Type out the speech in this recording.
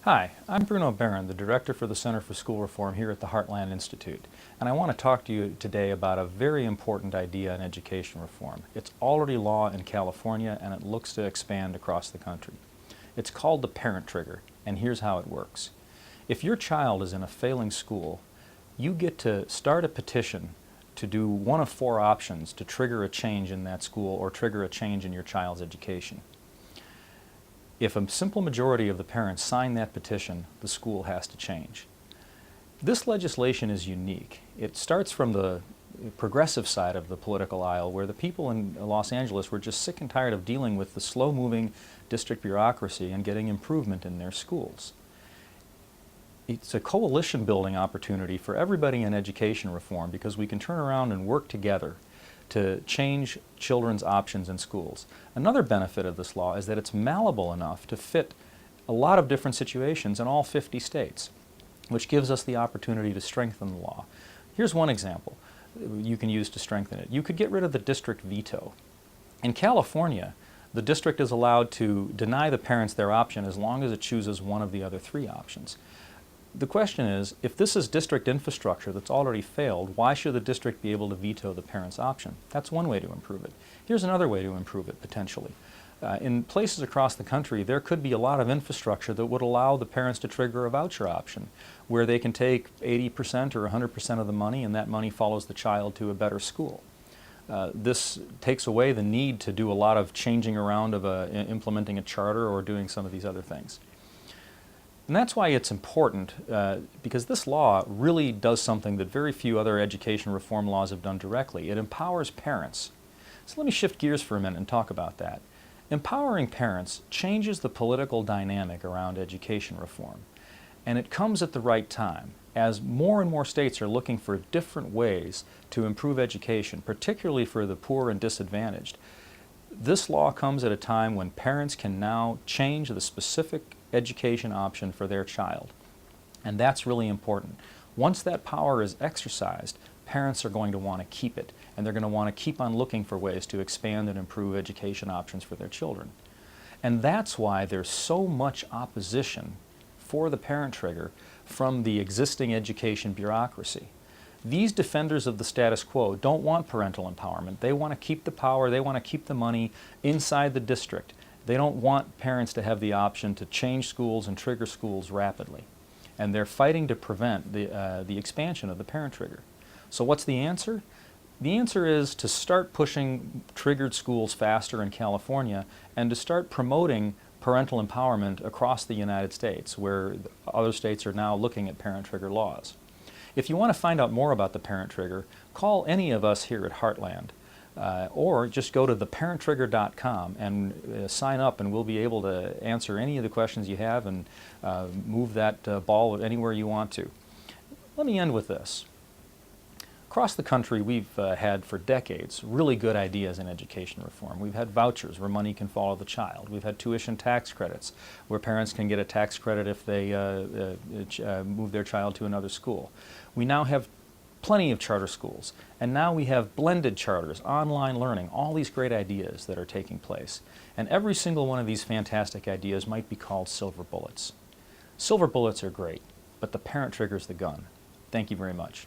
Hi, I'm Bruno Barron, the Director for the Center for School Reform here at the Heartland Institute, and I want to talk to you today about a very important idea in education reform. It's already law in California and it looks to expand across the country. It's called the parent trigger, and here's how it works. If your child is in a failing school, you get to start a petition to do one of four options to trigger a change in that school or trigger a change in your child's education. If a simple majority of the parents sign that petition, the school has to change. This legislation is unique. It starts from the progressive side of the political aisle, where the people in Los Angeles were just sick and tired of dealing with the slow-moving district bureaucracy and getting improvement in their schools. It's a coalition-building opportunity for everybody in education reform because we can turn around and work together to change children's options in schools. Another benefit of this law is that it's malleable enough to fit a lot of different situations in all 50 states, which gives us the opportunity to strengthen the law. Here's one example you can use to strengthen it. You could get rid of the district veto. In California, the district is allowed to deny the parents their option as long as it chooses one of the other three options. The question is, if this is district infrastructure that's already failed, why should the district be able to veto the parent's option? That's one way to improve it. Here's another way to improve it, potentially. In places across the country, there could be a lot of infrastructure that would allow the parents to trigger a voucher option, where they can take 80% or 100% of the money, and that money follows the child to a better school. This takes away the need to do a lot of changing around of implementing a charter or doing some of these other things. And that's why it's important, because this law really does something that very few other education reform laws have done directly. It empowers parents. So let me shift gears for a minute and talk about that. Empowering parents changes the political dynamic around education reform. And it comes at the right time, as more and more states are looking for different ways to improve education, particularly for the poor and disadvantaged. This law comes at a time when parents can now change the specific education option for their child. And that's really important. Once that power is exercised, parents are going to want to keep it, and they're going to want to keep on looking for ways to expand and improve education options for their children. And that's why there's so much opposition for the parent trigger from the existing education bureaucracy. These defenders of the status quo don't want parental empowerment. They want to keep the power, they want to keep the money inside the district. They don't want parents to have the option to change schools and trigger schools rapidly. And they're fighting to prevent the expansion of the parent trigger. So what's the answer? The answer is to start pushing triggered schools faster in California and to start promoting parental empowerment across the United States, where other states are now looking at parent trigger laws. If you want to find out more about the parent trigger, call any of us here at Heartland. Or just go to theparenttrigger.com and sign up, and we'll be able to answer any of the questions you have and move that ball anywhere you want to. Let me end with this. Across the country, we've had for decades really good ideas in education reform. We've had vouchers where money can follow the child. We've had tuition tax credits where parents can get a tax credit if they move their child to another school. We now have plenty of charter schools, and now we have blended charters, online learning, all these great ideas that are taking place. And every single one of these fantastic ideas might be called silver bullets. Silver bullets are great, but the parent trigger's the gun. Thank you very much.